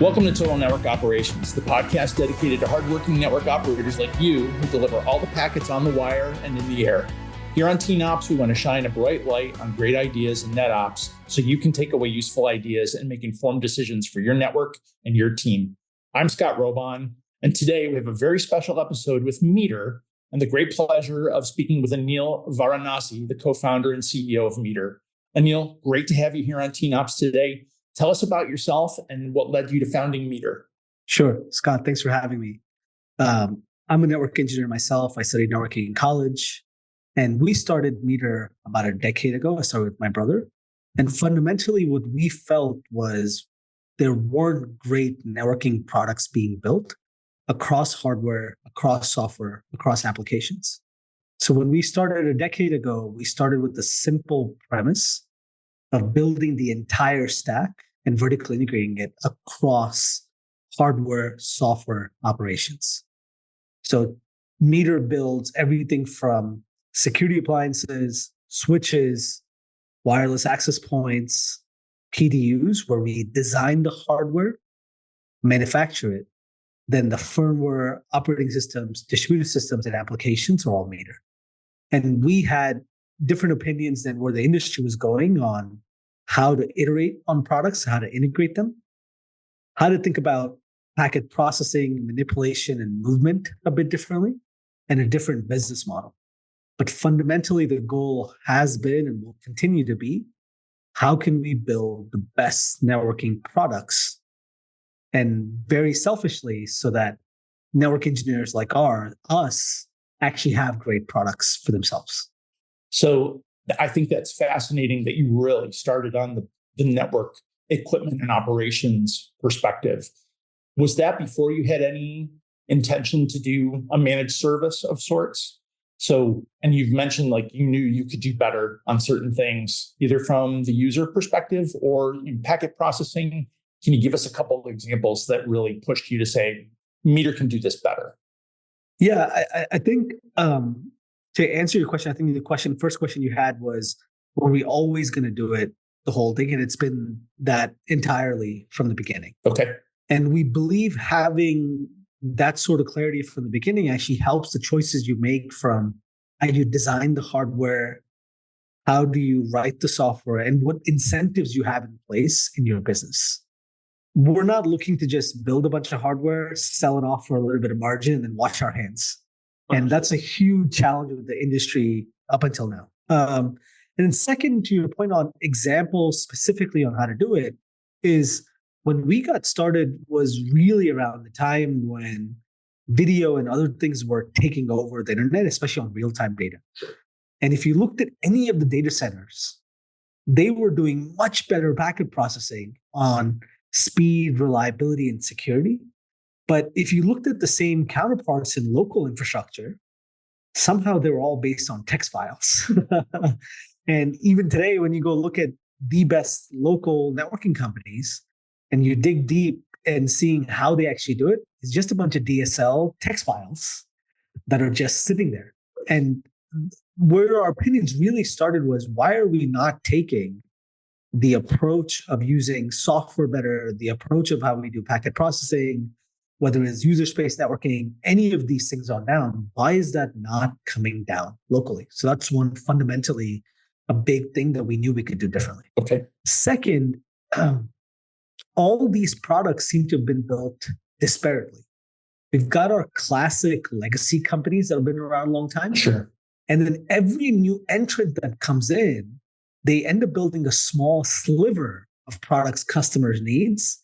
Welcome to Total Network Operations, the podcast dedicated to hardworking network operators like you who deliver all the packets on the wire and in the air. Here on TNOps, we want to shine a bright light on great ideas in NetOps so you can take away useful ideas and make informed decisions for your network and your team. I'm Scott Robon, and today we have a very special episode with Meter and the great pleasure of speaking with Anil Varanasi, the co-founder and CEO of Meter. Anil, great to have you here on TNOps today. Tell us about yourself and what led you to founding Meter. Sure. Scott, thanks for having me. I'm a network engineer myself. I studied networking in college, and we started Meter about a decade ago. I started with my brother. And fundamentally, what we felt was there weren't great networking products being built across hardware, across software, across applications. So when we started a decade ago, we started with the simple premise of building the entire stack and vertically integrating it across hardware, software operations. So Meter builds everything from security appliances, switches, wireless access points, PDUs, where we design the hardware, manufacture it, then the firmware, operating systems, distributed systems, and applications are all Meter. And we had different opinions than where the industry was going on how to iterate on products, how to integrate them, how to think about packet processing, manipulation, and movement a bit differently, and a different business model. But fundamentally, the goal has been and will continue to be, how can we build the best networking products? And very selfishly, so that network engineers like us actually have great products for themselves. So I think that's fascinating that you really started on the network equipment and operations perspective. Was that before you had any intention to do a managed service of sorts? So, and you've mentioned like you knew you could do better on certain things, either from the user perspective or in packet processing. Can you give us a couple of examples that really pushed you to say, Meter can do this better? Yeah, I think to answer your question, I think the first question you had was, were we always going to do it the whole thing? And it's been that entirely from the beginning. Okay. And we believe having that sort of clarity from the beginning actually helps the choices you make from how you design the hardware, how do you write the software, and what incentives you have in place in your business. We're not looking to just build a bunch of hardware, sell it off for a little bit of margin, and then wash our hands. And that's a huge challenge with the industry up until now. And then second, to your point on examples specifically on how to do it, is when we got started was really around the time when video and other things were taking over the internet, especially on real-time data. And if you looked at any of the data centers, they were doing much better packet processing on speed, reliability, and security. But if you looked at the same counterparts in local infrastructure, somehow they were all based on text files. And even today, when you go look at the best local networking companies and you dig deep and seeing how they actually do it, it's just a bunch of DSL text files that are just sitting there. And where our opinions really started was, why are we not taking the approach of using software better, the approach of how we do packet processing, whether it's user space networking, any of these things on down, why is that not coming down locally? So that's one fundamentally a big thing that we knew we could do differently. Okay. Second, all these products seem to have been built disparately. We've got our classic legacy companies that have been around a long time. Sure. And then every new entrant that comes in, they end up building a small sliver of products customers needs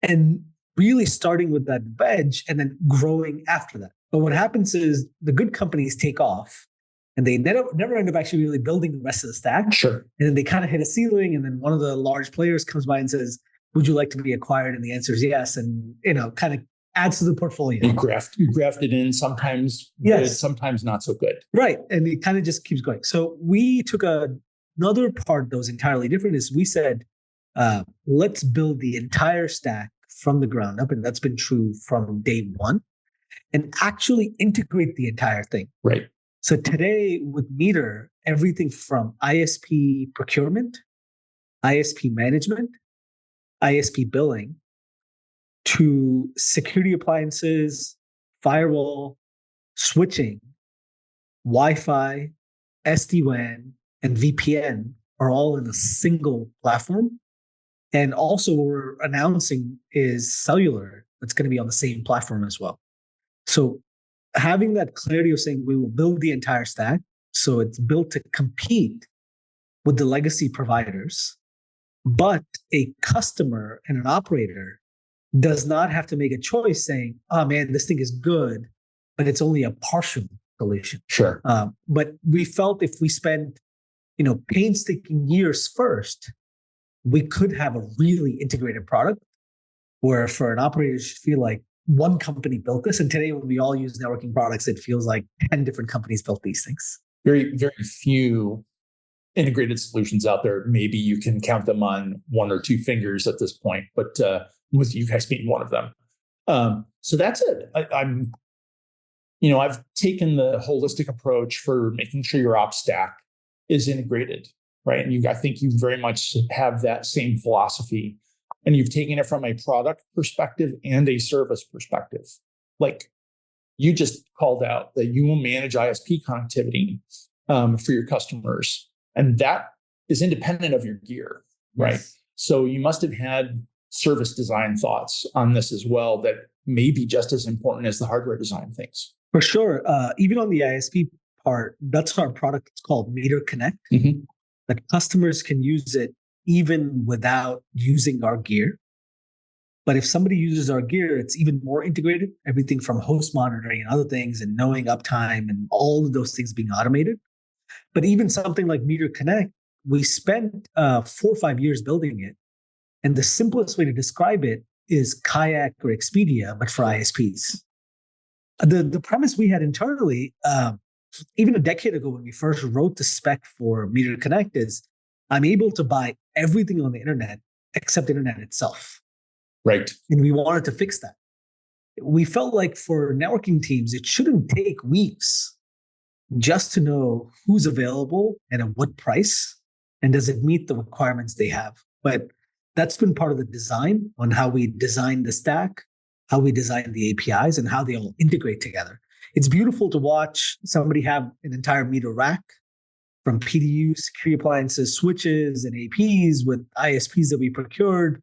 and really starting with that wedge and then growing after that. But what happens is the good companies take off and they never end up actually really building the rest of the stack. Sure. And then they kind of hit a ceiling, and then one of the large players comes by and says, would you like to be acquired? And the answer is yes. And, kind of adds to the portfolio. You grafted in, sometimes yes, good, sometimes not so good. Right. And it kind of just keeps going. So we took another part that was entirely different is we said, let's build the entire stack from the ground up. And that's been true from day one, and actually integrate the entire thing. Right. So today with Meter, everything from ISP procurement, ISP management, ISP billing, to security appliances, firewall, switching, Wi-Fi, SD-WAN, and VPN are all in a single platform. And also what we're announcing is cellular that's going to be on the same platform as well. So having that clarity of saying we will build the entire stack, so it's built to compete with the legacy providers, but a customer and an operator does not have to make a choice saying, oh man, this thing is good, but it's only a partial solution. Sure. But we felt if we spend, painstaking years first, we could have a really integrated product where for an operator should feel like one company built this. And today when we all use networking products, it feels like 10 different companies built these things. Very, very few integrated solutions out there. Maybe you can count them on one or two fingers at this point, but with you guys being one of them. So that's it. I've taken the holistic approach for making sure your ops stack is integrated, right? And I think you very much have that same philosophy, and you've taken it from a product perspective and a service perspective. Like you just called out that you will manage ISP connectivity for your customers, and that is independent of your gear, right? Yes. So you must have had service design thoughts on this as well that may be just as important as the hardware design things. For sure. Even on the ISP part, that's our product. It's called Meter Connect. Mm-hmm. That customers can use it even without using our gear. But if somebody uses our gear, it's even more integrated, everything from host monitoring and other things and knowing uptime and all of those things being automated. But even something like Meter Connect, we spent 4 or 5 years building it. And the simplest way to describe it is Kayak or Expedia, but for ISPs. The premise we had internally, even a decade ago when we first wrote the spec for Meter Connect, is I'm able to buy everything on the internet except the internet itself. Right. And we wanted to fix that. We felt like for networking teams, it shouldn't take weeks just to know who's available and at what price, and does it meet the requirements they have. But that's been part of the design on how we design the stack, how we design the APIs, and how they all integrate together. It's beautiful to watch somebody have an entire meter rack from PDU, security appliances, switches, and APs with ISPs that we procured,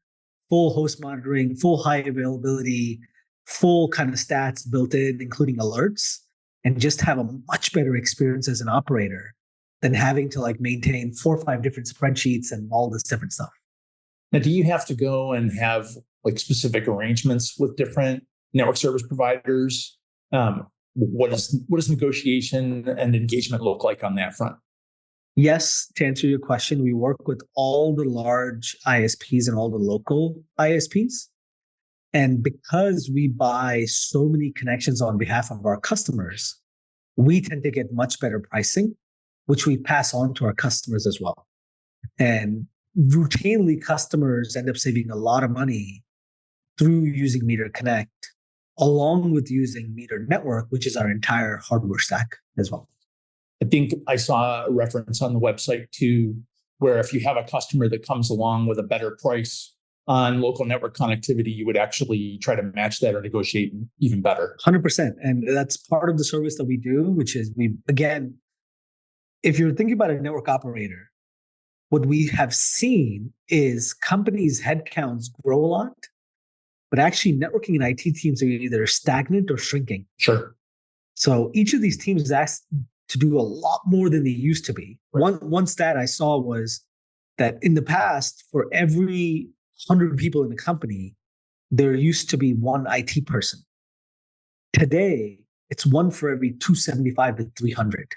full host monitoring, full high availability, full kind of stats built in, including alerts, and just have a much better experience as an operator than having to maintain 4 or 5 different spreadsheets and all this different stuff. Now, do you have to go and have specific arrangements with different network service providers? What does negotiation and engagement look like on that front? Yes, to answer your question, we work with all the large ISPs and all the local ISPs. And because we buy so many connections on behalf of our customers, we tend to get much better pricing, which we pass on to our customers as well. And routinely, customers end up saving a lot of money through using Meter Connect, along with using Meter Network, which is our entire hardware stack as well. I think I saw a reference on the website too, where if you have a customer that comes along with a better price on local network connectivity, you would actually try to match that or negotiate even better. 100%. And that's part of the service that we do, which is if you're thinking about a network operator, what we have seen is companies' headcounts grow a lot, but actually networking and IT teams are either stagnant or shrinking. Sure. So each of these teams is asked to do a lot more than they used to be. Right. One stat I saw was that in the past, for every 100 people in the company, there used to be one IT person. Today, it's one for every 275 to 300.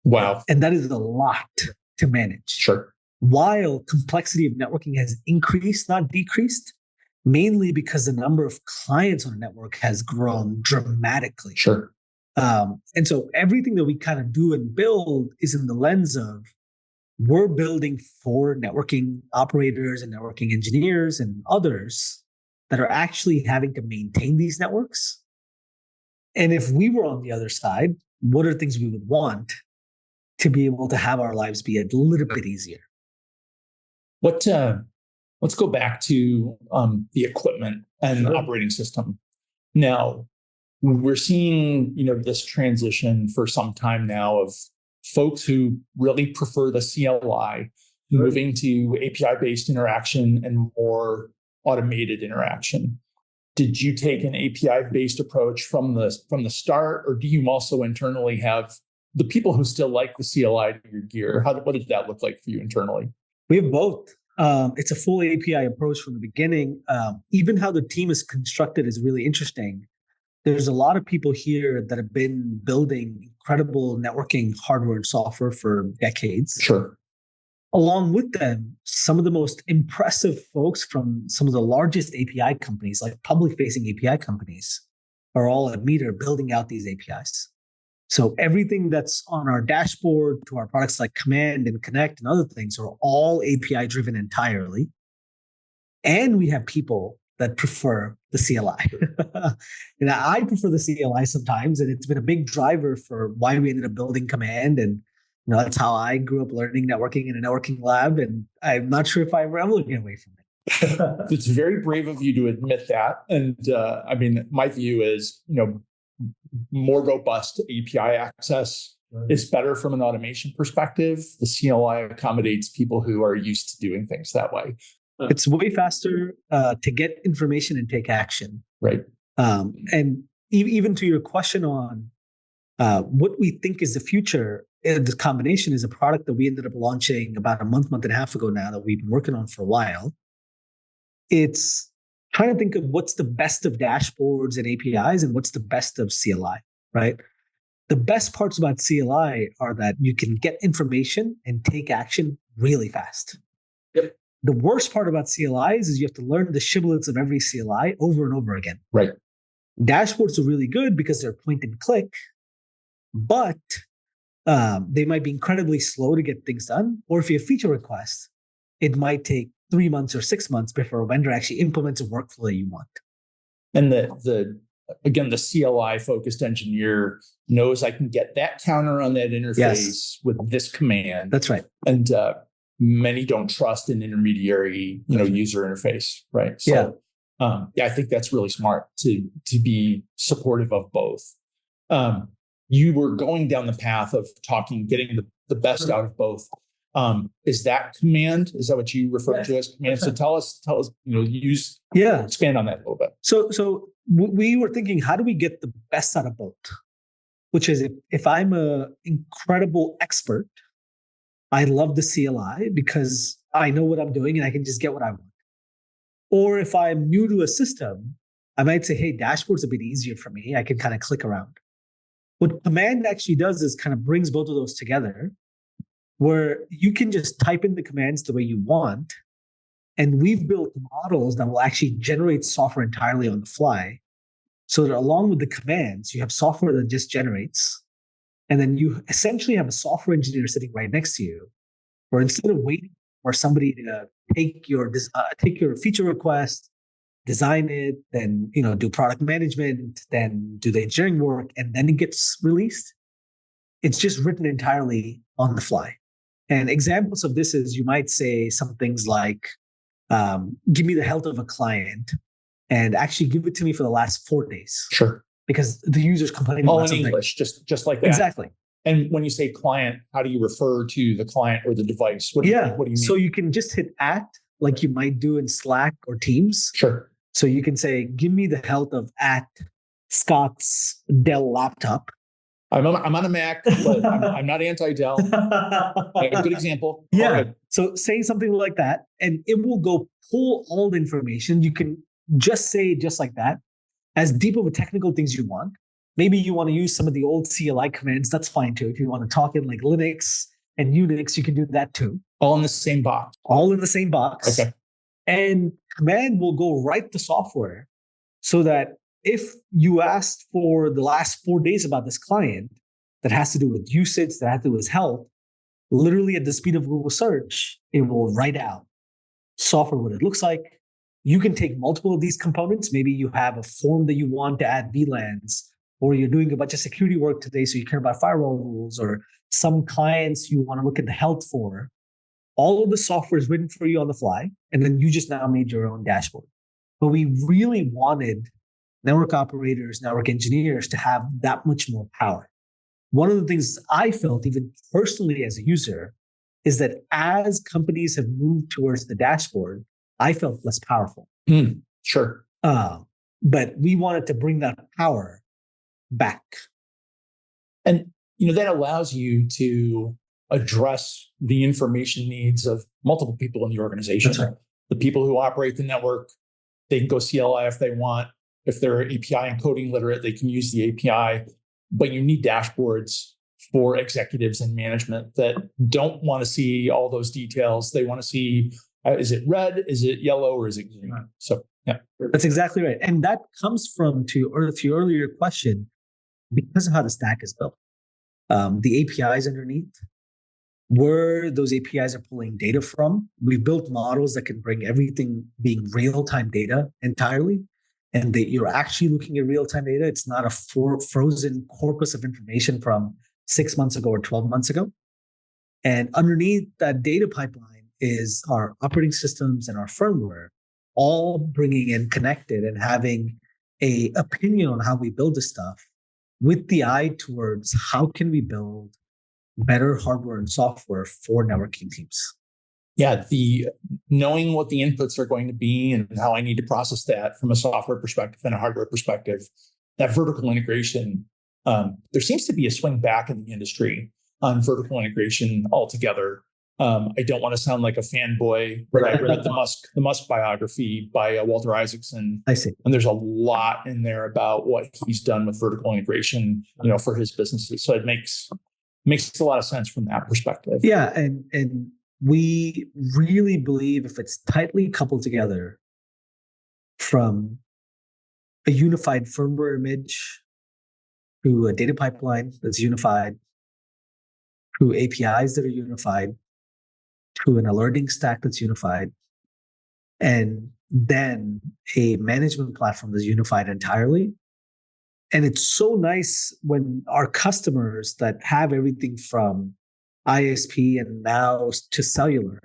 Wow. And that is a lot to manage. Sure. While complexity of networking has increased, not decreased, mainly because the number of clients on a network has grown dramatically. Sure. And so everything that we kind of do and build is in the lens of we're building for networking operators and networking engineers and others that are actually having to maintain these networks. And if we were on the other side, what are things we would want to be able to have our lives be a little bit easier? What Let's go back to the equipment and Sure. operating system. Now, we're seeing, this transition for some time now of folks who really prefer the CLI moving to API-based interaction and more automated interaction. Did you take an API-based approach from the start, or do you also internally have the people who still like the CLI to your gear? What did that look like for you internally? We have both. It's a full API approach from the beginning. Even how the team is constructed is really interesting. There's a lot of people here that have been building incredible networking hardware and software for decades. Sure. Along with them, some of the most impressive folks from some of the largest API companies, like public facing API companies, are all at Meter building out these APIs. So everything that's on our dashboard to our products like Command and Connect and other things are all API driven entirely. And we have people that prefer the CLI. And I prefer the CLI sometimes, and it's been a big driver for why we ended up building Command. And that's how I grew up learning networking in a networking lab. And I'm not sure if I ever will get away from it. It's very brave of you to admit that. And my view is, more robust API access is better from an automation perspective. The CLI accommodates people who are used to doing things that way. It's way faster to get information and take action. Right. And even to your question on what we think is the future, this combination is a product that we ended up launching about a month and a half ago now that we've been working on for a while. It's trying to think of what's the best of dashboards and APIs and what's the best of CLI, right? The best parts about CLI are that you can get information and take action really fast. Yep. The worst part about CLIs is you have to learn the shibboleths of every CLI over and over again. Right. Dashboards are really good because they're point and click, but they might be incredibly slow to get things done. Or if you have feature requests, it might take 3 months or 6 months before a vendor actually implements a workflow that you want. And the CLI focused engineer knows I can get that counter on that interface with this command. That's right. And many don't trust an intermediary, user interface, right? So, I think that's really smart to be supportive of both. You were going down the path of getting the best out of both. Is that Command? Is that what you refer to as Command? So tell us, expand on that a little bit. So we were thinking, how do we get the best out of both? Which is if I'm an incredible expert, I love the CLI because I know what I'm doing and I can just get what I want. Or if I'm new to a system, I might say, hey, dashboard's a bit easier for me. I can kind of click around. What Command actually does is kind of brings both of those together, where you can just type in the commands the way you want. And we've built models that will actually generate software entirely on the fly. So that along with the commands, you have software that just generates. And then you essentially have a software engineer sitting right next to you, where instead of waiting for somebody to take your feature request, design it, then do product management, then do the engineering work, and then it gets released, it's just written entirely on the fly. And examples of this is you might say some things like, give me the health of a client and actually give it to me for the last 4 days. Sure. Because the user's complaining all about in something. English, just like that. Exactly. And when you say client, how do you refer to the client or the device? What do you mean? So you can just hit @ like you might do in Slack or Teams. Sure. So you can say, give me the health of @ Scott's Dell laptop. I'm on a Mac, but I'm not anti-Dell. A good example. Yeah. So saying something like that, and it will go pull all the information. You can just say just like that, as deep of a technical things you want. Maybe you want to use some of the old CLI commands. That's fine too. If you want to talk in like Linux and Unix, you can do that too. All in the same box. All in the same box. Okay. And Command will go write the software so that if you asked for the last 4 days about this client that has to do with usage, that has to do with his health, literally at the speed of Google search, it will write out software, what it looks like. You can take multiple of these components. Maybe you have a form that you want to add VLANs, or you're doing a bunch of security work today, so you care about firewall rules, or some clients you want to look at the health for. all of the software is written for you on the fly, and then you just now made your own dashboard. But we really wanted network operators, network engineers to have that much more power. One of the things I felt, even personally as a user, is that as companies have moved towards the dashboard, I felt less powerful. Sure. But we wanted to bring that power back. And that allows you to address the information needs of multiple people in the organization. That's right. The people who operate the network, they can go CLI if they want. If they're API and coding literate, they can use the API. But you need dashboards for executives and management that don't want to see all those details. They want to see, is it red, is it yellow, or is it green? Right. So, yeah. That's exactly right. And that comes from, to your earlier question, because of how the stack is built. The APIs underneath, where those APIs are pulling data from, we've built models that can bring everything being real-time data entirely. And that you're actually looking at real-time data. It's not a frozen corpus of information from 6 months ago or 12 months ago. And underneath that data pipeline is our operating systems and our firmware, all bringing in connected and having a opinion on how we build this stuff with the eye towards how can we build better hardware and software for networking teams. Yeah, the knowing what the inputs are going to be and how I need to process that from a software perspective and a hardware perspective, that vertical integration, there seems to be a swing back in the industry on vertical integration altogether. I don't want to sound like a fanboy, but I read the Musk biography by Walter Isaacson. I see. And there's a lot in there about what he's done with vertical integration, for his businesses. So it makes a lot of sense from that perspective. Yeah, and we really believe if it's tightly coupled together from a unified firmware image to a data pipeline that's unified, to APIs that are unified, to an alerting stack that's unified, and then a management platform that's unified entirely. And it's so nice when our customers that have everything from ISP and now to cellular,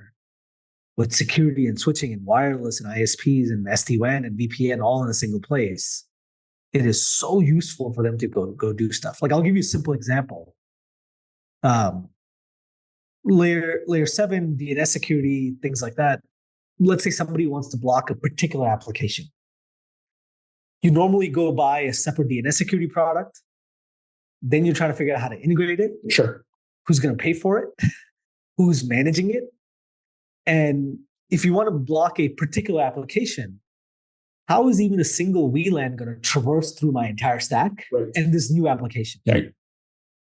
with security and switching and wireless and ISPs and SD-WAN and VPN all in a single place, it is so useful for them to go do stuff. Like, I'll give you a simple example. Layer 7, DNS security, things like that. Let's say somebody wants to block a particular application. You normally go buy a separate DNS security product. Then you're trying to figure out how to integrate it. Sure. Who's going to pay for it? Who's managing it? And if you want to block a particular application, how is even a single VLAN going to traverse through my entire stack and this new application? Right.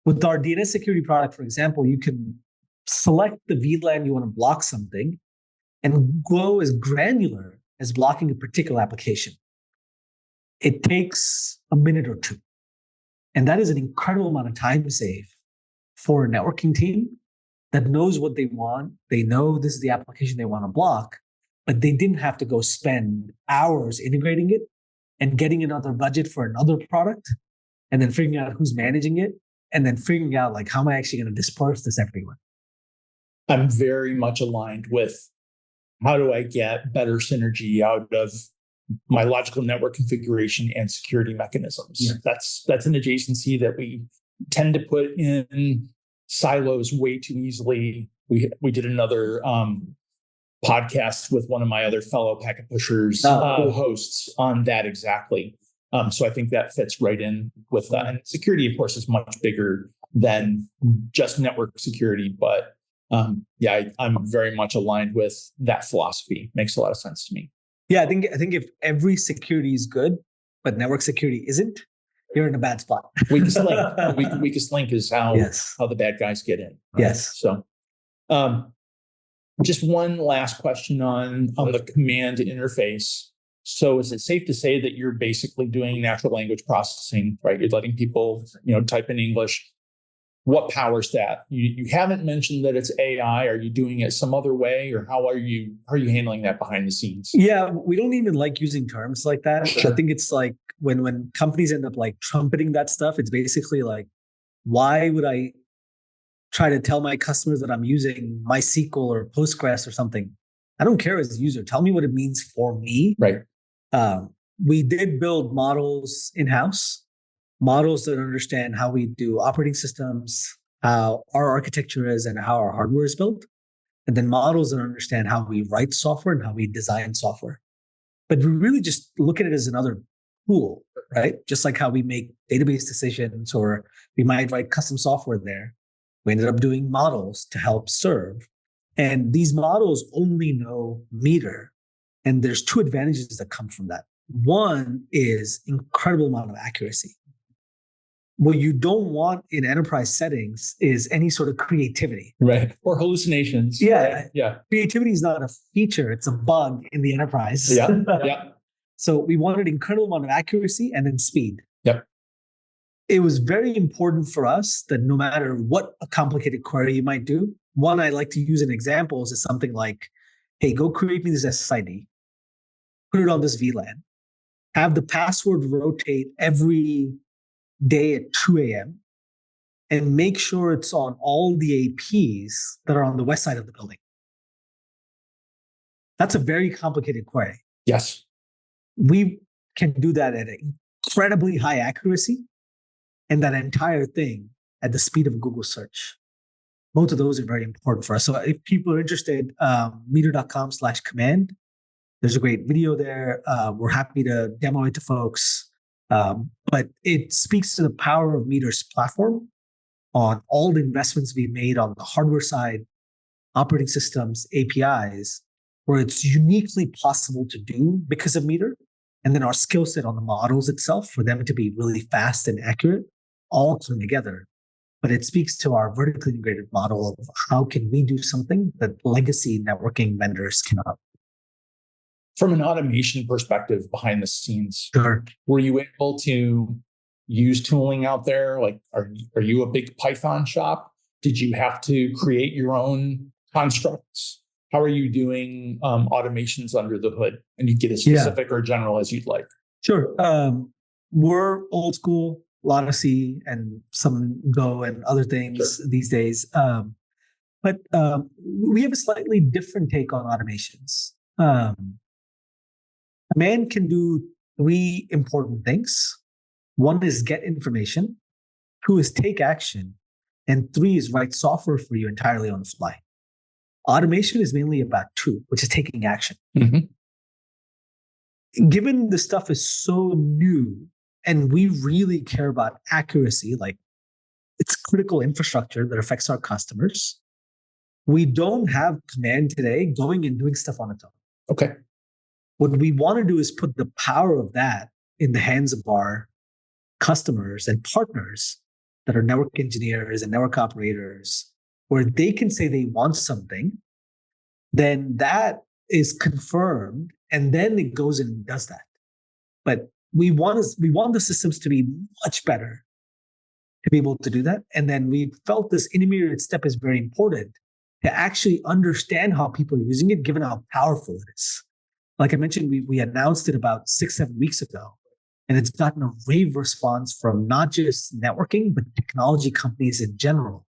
With our DNS security product, for example, you can select the VLAN you want to block something and go as granular as blocking a particular application. It takes a minute or two. And that is an incredible amount of time save for a networking team that knows what they want. They know this is the application they want to block, but they didn't have to go spend hours integrating it and getting another budget for another product and then figuring out who's managing it and then figuring out, like, how am I actually going to disperse this everywhere? I'm very much aligned with how do I get better synergy out of my logical network configuration and security mechanisms. Yeah. That's an adjacency that we tend to put in silos way too easily. We did another podcast with one of my other fellow Packet Pushers hosts on that exactly. So I think that fits right in with that. And security, of course, is much bigger than just network security. But I'm very much aligned with that philosophy. Makes a lot of sense to me. Yeah, I think if every security is good, but network security isn't, you're in a bad spot. Weakest link. Weakest link is how the bad guys get in. Right? Yes. So, just one last question on the command interface. So, is it safe to say that you're basically doing natural language processing, right? You're letting people, type in English. What powers that? You haven't mentioned that it's AI. Are you doing it some other way, or how are you handling that behind the scenes? Yeah, we don't even like using terms like that. Sure. I think it's like when companies end up like trumpeting that stuff, it's basically like, why would I try to tell my customers that I'm using MySQL or Postgres or something. I don't care as a user. Tell me what it means for me. Right. We did build models in-house, models that understand how we do operating systems, how our architecture is, and how our hardware is built. And then models that understand how we write software and how we design software. But we really just look at it as another tool, right? Just like how we make database decisions or we might write custom software there. We ended up doing models to help serve. And these models only know meter. And there's two advantages that come from that. One is incredible amount of accuracy. What you don't want in enterprise settings is any sort of creativity. Right. Or hallucinations. Yeah. Right? Yeah. Creativity is not a feature, it's a bug in the enterprise. Yeah. Yeah. So we wanted incredible amount of accuracy and then speed. Yep. It was very important for us that no matter what a complicated query you might do, one I like to use in examples is something like, hey, go create me this SSID, put it on this VLAN, have the password rotate every day at 2 a.m. and make sure it's on all the APs that are on the west side of the building. That's a very complicated query. Yes. We can do that at an incredibly high accuracy and that entire thing at the speed of a Google search. Both of those are very important for us. So if people are interested, meter.com/command, there's a great video there. We're happy to demo it to folks. But it speaks to the power of Meter's platform on all the investments we've made on the hardware side, operating systems, APIs, where it's uniquely possible to do because of Meter. And then our skill set on the models itself for them to be really fast and accurate all come together. But it speaks to our vertically integrated model of how can we do something that legacy networking vendors cannot. From an automation perspective behind the scenes, Sure. were you able to use tooling out there? Like, are you a big Python shop? Did you have to create your own constructs? How are you doing automations under the hood? And you get as specific or general as you'd like. Sure. We're old school, a lot of C and some Go and other things these days. But we have a slightly different take on automations. A man can do three important things. One is get information. Two is take action. And three is write software for you entirely on the fly. Automation is mainly about two, which is taking action. Mm-hmm. Given the stuff is so new and we really care about accuracy, like it's critical infrastructure that affects our customers, we don't have command today going and doing stuff on its own. Okay. What we want to do is put the power of that in the hands of our customers and partners that are network engineers and network operators, where they can say they want something, then that is confirmed, and then it goes and does that. But we want the systems to be much better to be able to do that. And then we felt this intermediate step is very important to actually understand how people are using it, given how powerful it is. Like I mentioned, we announced it about 6-7 weeks ago, and it's gotten a rave response from not just networking, but technology companies in general.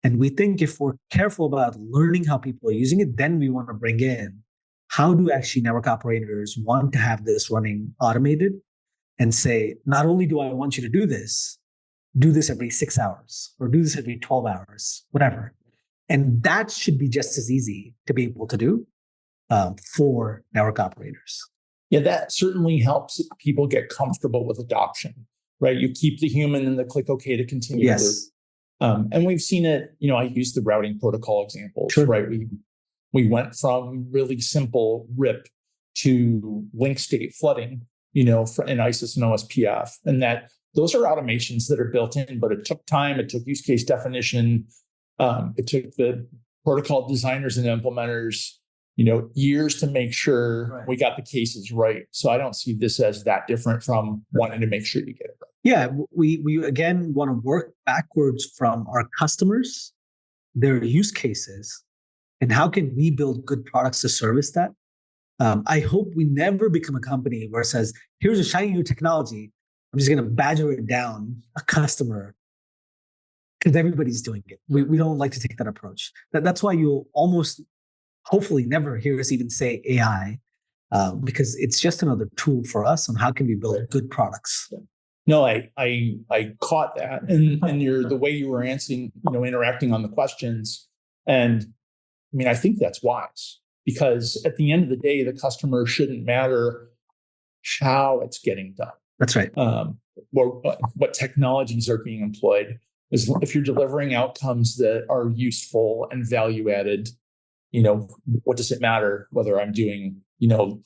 And we think if we're careful about learning how people are using it, then we want to bring in how do actually network operators want to have this running automated and say, not only do I want you to do this every 6 hours or do this every 12 hours, whatever. And that should be just as easy to be able to do for network operators. Yeah, that certainly helps people get comfortable with adoption, right? You keep the human and the click OK to continue. Yes. And we've seen it, I use the routing protocol examples, Sure. right? We went from really simple RIP to link state flooding, in ISIS and OSPF. And that those are automations that are built in, but it took time, it took use case definition, it took the protocol designers and implementers, years to make sure we got the cases right. So I don't see this as that different from wanting to make sure you get it right. Yeah, we again want to work backwards from our customers, their use cases, and how can we build good products to service that. I hope we never become a company where it says, here's a shiny new technology, I'm just going to badger it down a customer. because everybody's doing it. We don't like to take that approach. That's why you'll almost, hopefully, never hear us even say AI, because it's just another tool for us on how can we build good products. No, I caught that, and the way you were answering, interacting on the questions, and I mean, I think that's wise because at the end of the day, the customer shouldn't matter how it's getting done. That's right. Or what technologies are being employed. Is if you're delivering outcomes that are useful and value added, what does it matter whether I'm doing,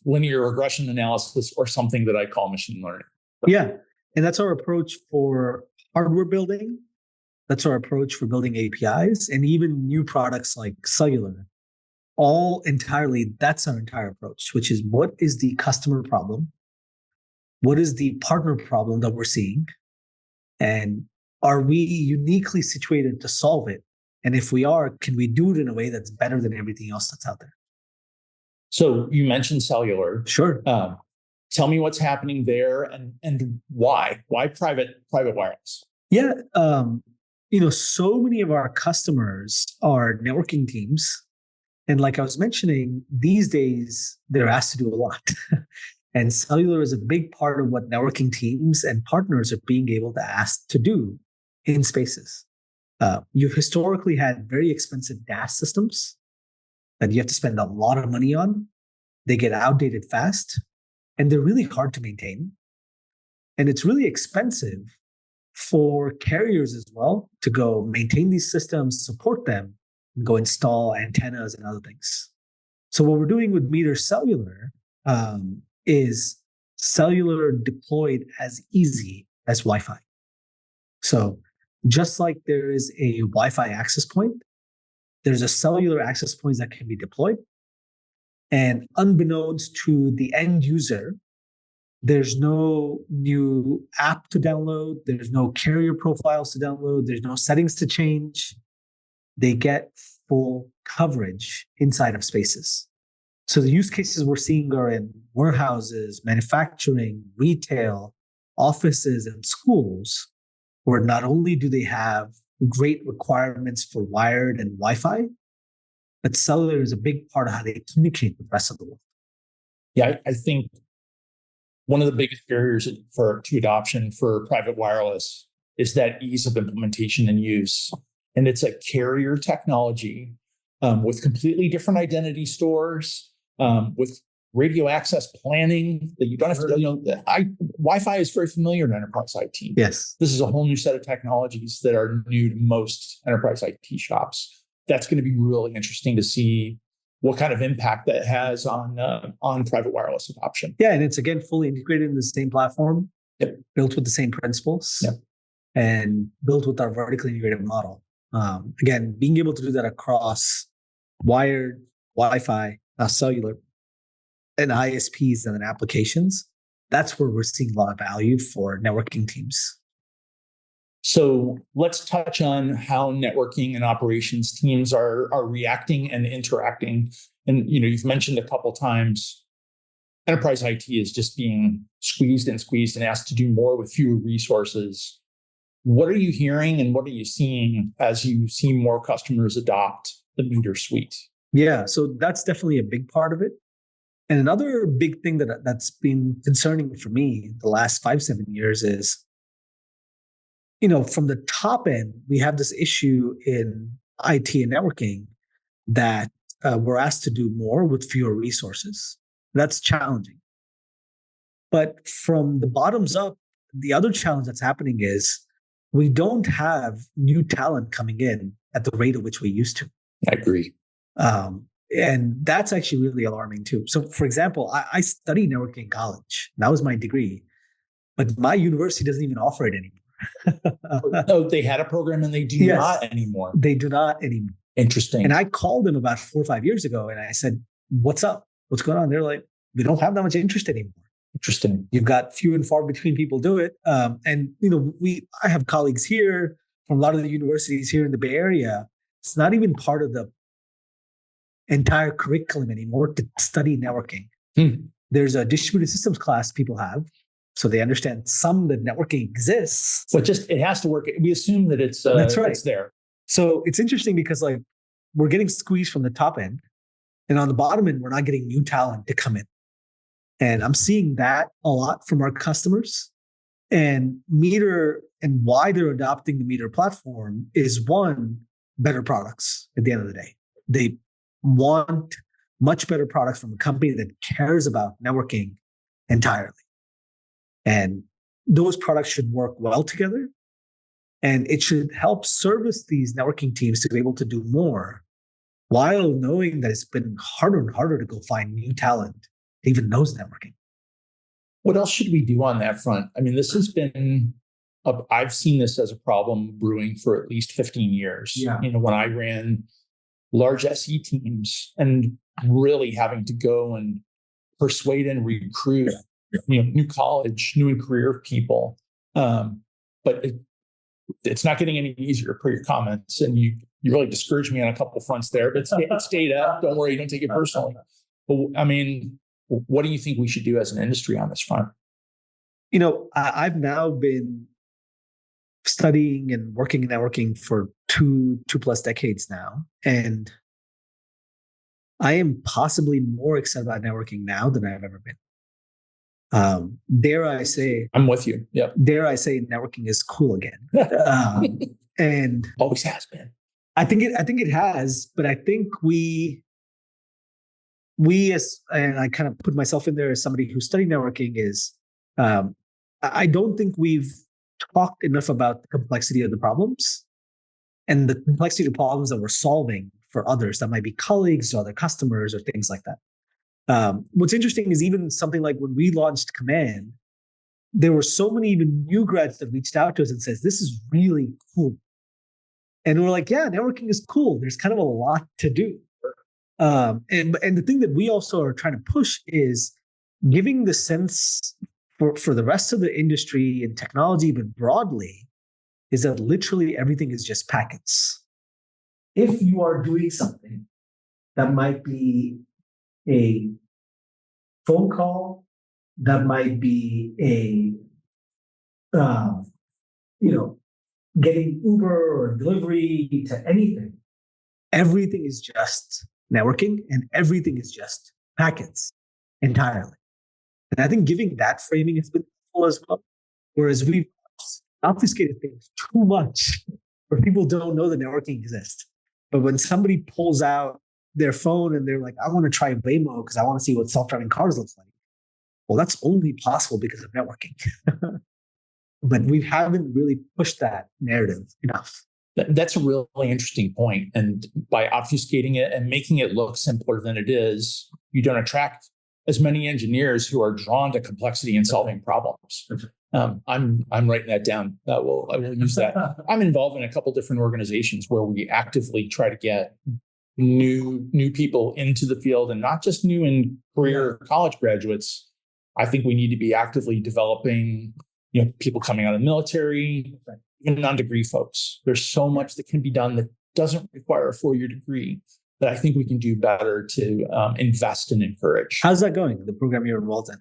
linear regression analysis or something that I call machine learning? Yeah. And that's our approach for hardware building. That's our approach for building APIs and even new products like cellular. That's our entire approach, which is what is the customer problem? What is the partner problem that we're seeing? And are we uniquely situated to solve it? And if we are, can we do it in a way that's better than everything else that's out there? So you mentioned cellular. Sure. Tell me what's happening there and why? Why private wireless? Yeah. So many of our customers are networking teams. And like I was mentioning, these days they're asked to do a lot. And cellular is a big part of what networking teams and partners are being able to ask to do in spaces. You've historically had very expensive DAS systems that you have to spend a lot of money on. They get outdated fast, and they're really hard to maintain. And it's really expensive for carriers as well to go maintain these systems, support them, and go install antennas and other things. So what we're doing with Meter Cellular is cellular deployed as easy as Wi-Fi. So just like there is a Wi-Fi access point, there's a cellular access point that can be deployed. And unbeknownst to the end user, there's no new app to download. There's no carrier profiles to download. There's no settings to change. They get full coverage inside of spaces. So the use cases we're seeing are in warehouses, manufacturing, retail, offices, and schools, where not only do they have great requirements for wired and Wi-Fi, but cellular is a big part of how they communicate with the rest of the world. Yeah, I think one of the biggest barriers to adoption for private wireless is that ease of implementation and use. And it's a carrier technology with completely different identity stores, with radio access planning that you don't have to, Wi-Fi is very familiar to enterprise IT. Yes. This is a whole new set of technologies that are new to most enterprise IT shops. That's going to be really interesting to see what kind of impact that has on private wireless adoption. Yeah, and it's again fully integrated in the same platform, yep, built with the same principles, yep, and built with our vertically integrated model. Again, being able to do that across wired, Wi-Fi, cellular, and ISPs and then applications, that's where we're seeing a lot of value for networking teams. So let's touch on how networking and operations teams are reacting and interacting. And you've mentioned a couple times, enterprise IT is just being squeezed and asked to do more with fewer resources. What are you hearing and what are you seeing as you see more customers adopt the Meter suite? Yeah, so that's definitely a big part of it. And another big thing that's been concerning for me the last 5-7 years is, from the top end, we have this issue in IT and networking that we're asked to do more with fewer resources. That's challenging. But from the bottoms up, the other challenge that's happening is we don't have new talent coming in at the rate at which we used to. I agree. And that's actually really alarming too. So for example, I studied networking in college. That was my degree. But my university doesn't even offer it anymore. Oh, they had a program and they do not anymore. They do not anymore. Interesting. And I called them about 4 or 5 years ago and I said, what's up? What's going on? They're like, we don't have that much interest anymore. Interesting. You've got few and far between people do it. And I have colleagues here from a lot of the universities here in the Bay Area. It's not even part of the entire curriculum anymore to study networking. There's a distributed systems class people have, So they understand that networking exists. But just it has to work. We assume that That's right. it's there. So it's interesting because like we're getting squeezed from the top end, and on the bottom end, we're not getting new talent to come in. And I'm seeing that a lot from our customers. And Meter and why they're adopting the Meter platform is one, better products at the end of the day. They want much better products from a company that cares about networking entirely. And those products should work well together. And it should help service these networking teams to be able to do more while knowing that it's been harder and harder to go find new talent that even knows networking. What else should we do on that front? I mean, this has been, I've seen this as a problem brewing for at least 15 years. Yeah. When I ran large SE teams and really having to go and persuade and recruit, new college, new and career people. But it's not getting any easier per your comments. And you really discouraged me on a couple of fronts there, but it's data. Don't worry, don't take it personally. But I mean, what do you think we should do as an industry on this front? I've now been studying and working in networking for two plus decades now. And I am possibly more excited about networking now than I've ever been. Dare I say, I'm with you. Yep. Dare I say networking is cool again. And always has been. I think it has, but I think we and I kind of put myself in there as somebody who studied networking is, I don't think we've talked enough about the complexity of the problems and the complexity of the problems that we're solving for others. That might be colleagues or other customers or things like that. What's interesting is even something like when we launched Command, there were so many even new grads that reached out to us and says, this is really cool. And we're like, yeah, networking is cool. There's kind of a lot to do. And the thing that we also are trying to push is giving the sense for the rest of the industry and technology, but broadly, is that literally everything is just packets. If you are doing something that might be a phone call, that might be getting Uber or delivery to anything, everything is just networking and everything is just packets entirely. And I think giving that framing has been helpful as well. Whereas we've obfuscated things too much where people don't know that networking exists. But when somebody pulls out their phone and they're like, I want to try Waymo because I want to see what self-driving cars looks like. Well, that's only possible because of networking. But we haven't really pushed that narrative enough. That's a really interesting point. And by obfuscating it and making it look simpler than it is, you don't attract as many engineers who are drawn to complexity and solving problems. I'm writing that down. I will use that. I'm involved in a couple different organizations where we actively try to get new people into the field, and not just new in career college graduates. I think we need to be actively developing, people coming out of the military, even non-degree folks. There's so much that can be done that doesn't require a 4-year degree that I think we can do better to invest and encourage. How's that going, the program you're involved in?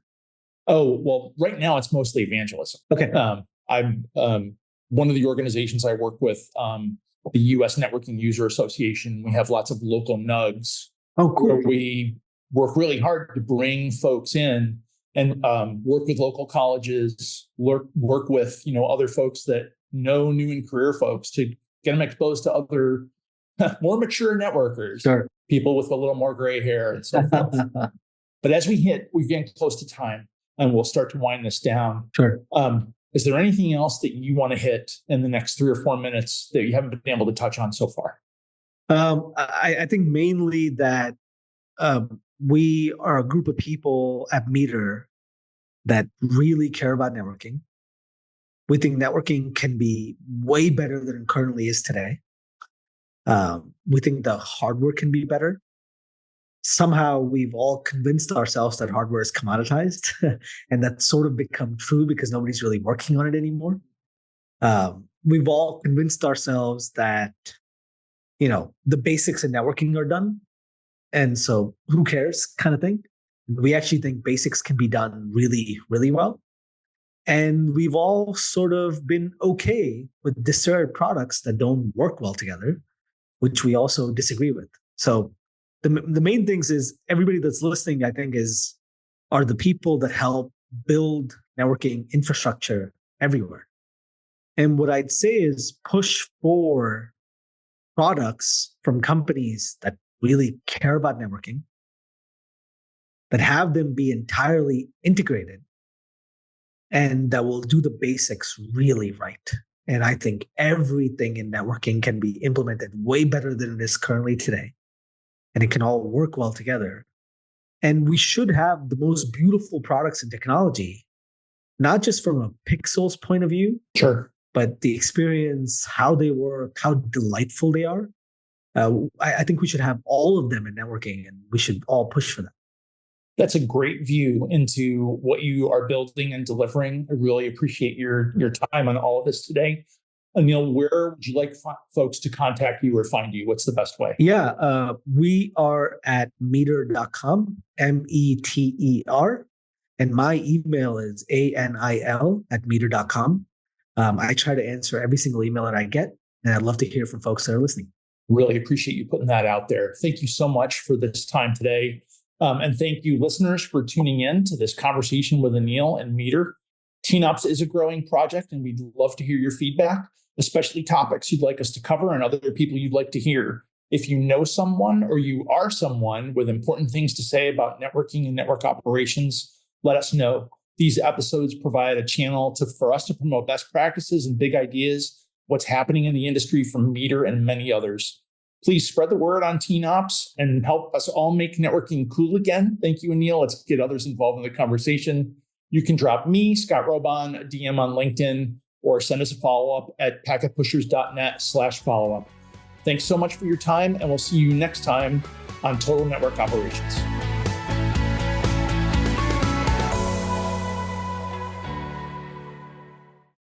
Oh, well, right now it's mostly evangelism. Okay. I'm one of the organizations I work with, the U.S. Networking User Association. We have lots of local NUGs. Oh, cool. Where we work really hard to bring folks in and work with local colleges, work with other folks that know new and career folks to get them exposed to other more mature networkers, sure, people with a little more gray hair and so forth. But as we're getting close to time, and we'll start to wind this down. Sure. Is there anything else that you want to hit in the next 3 or 4 minutes that you haven't been able to touch on so far? I think mainly that we are a group of people at Meter that really care about networking. We think networking can be way better than it currently is today. We think the hardware can be better. Somehow we've all convinced ourselves that hardware is commoditized, and that's sort of become true because nobody's really working on it anymore. We've all convinced ourselves that, the basics in networking are done. And so who cares kind of thing. We actually think basics can be done really, really well. And we've all sort of been okay with disparate products that don't work well together, which we also disagree with. So the main things is everybody that's listening, I think, are the people that help build networking infrastructure everywhere. And what I'd say is push for products from companies that really care about networking, that have them be entirely integrated, and that will do the basics really right. And I think everything in networking can be implemented way better than it is currently today. And it can all work well together. And we should have the most beautiful products and technology, not just from a pixels point of view, Sure. but the experience, how they work, how delightful they are. I think we should have all of them in networking, and we should all push for that. That's a great view into what you are building and delivering. I really appreciate your time on all of this today. Anil, where would you like folks to contact you or find you? What's the best way? Yeah, we are at meter.com, METER. And my email is anil@meter.com. I try to answer every single email that I get, and I'd love to hear from folks that are listening. Really appreciate you putting that out there. Thank you so much for this time today. And thank you, listeners, for tuning in to this conversation with Anil and Meter. TNOPS is a growing project, and we'd love to hear your feedback, especially topics you'd like us to cover and other people you'd like to hear. If you know someone or you are someone with important things to say about networking and network operations, let us know. These episodes provide a channel for us to promote best practices and big ideas, what's happening in the industry from Meter and many others. Please spread the word on TNOPS and help us all make networking cool again. Thank you, Anil. Let's get others involved in the conversation. You can drop me, Scott Robon, a DM on LinkedIn, or send us a follow-up at packetpushers.net/follow-up. Thanks so much for your time, and we'll see you next time on Total Network Operations.